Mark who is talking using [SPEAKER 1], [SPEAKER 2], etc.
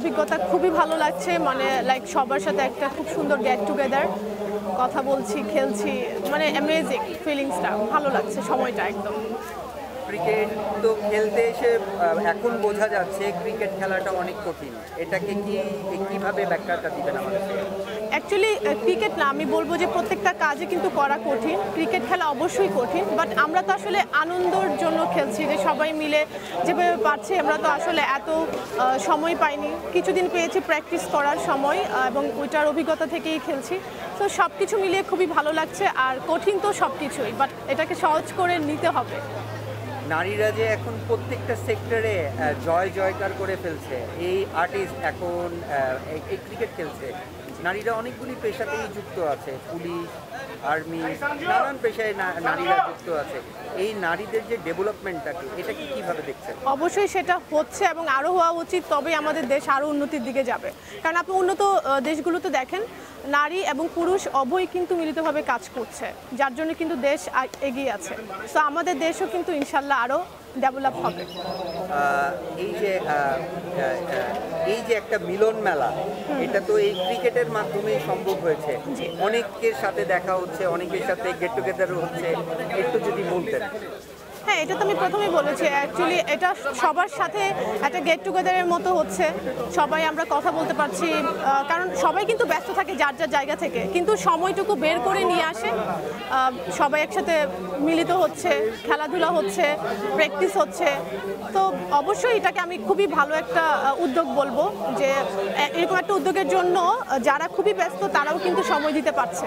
[SPEAKER 1] অভিজ্ঞতা খুবই ভালো লাগছে, মানে লাইক সবার সাথে একটা খুব সুন্দর গেট টুগেদার, কথা বলছি, খেলছি, মানে অ্যামেজিং ফিলিংসটা, ভালো লাগছে সময়টা একদম।
[SPEAKER 2] ক্রিকেট তো খেলতে এসে এখন বোঝা যাচ্ছে ক্রিকেট খেলাটা অনেক কঠিন, এটাকে কিভাবে ব্যাখ্যাটা দিবেন আমাদেরকে?
[SPEAKER 1] অ্যাকচুয়ালি ক্রিকেট না, আমি বলবো যে প্রত্যেকটা কাজে কিন্তু করা কঠিন। ক্রিকেট খেলা অবশ্যই কঠিন, বাট আমরা তো আসলে আনন্দর জন্য খেলছি, যে সবাই মিলে যেভাবে পারছি। আমরা তো আসলে এত সময় পাইনি, কিছুদিন পেয়েছি প্র্যাকটিস করার সময়, এবং ওইটার অভিজ্ঞতা থেকেই খেলছি। তো সব কিছু মিলিয়ে খুবই ভালো লাগছে। আর কঠিন তো সব কিছুই, বাট এটাকে সহজ করে নিতে হবে।
[SPEAKER 2] নারীরা যে এখন প্রত্যেকটা সেক্টরে জয়কার করে ফেলছে, এই আর্টিস্ট এখন এই ক্রিকেট খেলছে, নারীরা অনেকগুলি পেশাতেই যুক্ত আছে, পুলিশ, আর্মি, নানান পেশায় নারীরা যুক্ত আছে। এই নারীদের যে ডেভেলপমেন্টটাকে, এটাকে কিভাবে দেখছেন?
[SPEAKER 1] অবশ্যই সেটা হচ্ছে এবং আরও হওয়া উচিত, তবেই আমাদের দেশ আরও উন্নতির দিকে যাবে। কারণ আপনি উন্নত দেশগুলোতে দেখেন, নারী এবং পুরুষ উভয়ই কিন্তু মিলিতভাবে কাজ করছে, যার জন্য কিন্তু দেশ এগিয়ে আছে। তো আমাদের দেশও কিন্তু ইনশাল্লাহ আরও ডেভেলপ হবে।
[SPEAKER 2] এই যে একটা মিলন মেলা, এটা তো এই ক্রিকেটের মাধ্যমেই সম্ভব হয়েছে। অনেকের সাথে দেখা হচ্ছে, অনেকের সাথে গেট টুগেদারও হচ্ছে, একটু যদি বলতেন।
[SPEAKER 1] হ্যাঁ, এটা তো আমি প্রথমেই বলেছি, অ্যাকচুয়ালি এটা সবার সাথে একটা গেট টুগেদারের মতো হচ্ছে। সবাই আমরা কথা বলতে পারছি, কারণ সবাই কিন্তু ব্যস্ত থাকে যার যার জায়গা থেকে, কিন্তু সময়টুকু বের করে নিয়ে আসে, সবাই একসাথে মিলিত হচ্ছে, খেলাধুলা হচ্ছে, প্র্যাকটিস হচ্ছে। তো অবশ্যই এটাকে আমি খুবই ভালো একটা উদ্যোগ বলবো, যে এরকম একটা উদ্যোগের জন্য যারা খুবই ব্যস্ত তারাও কিন্তু সময় দিতে পারছে।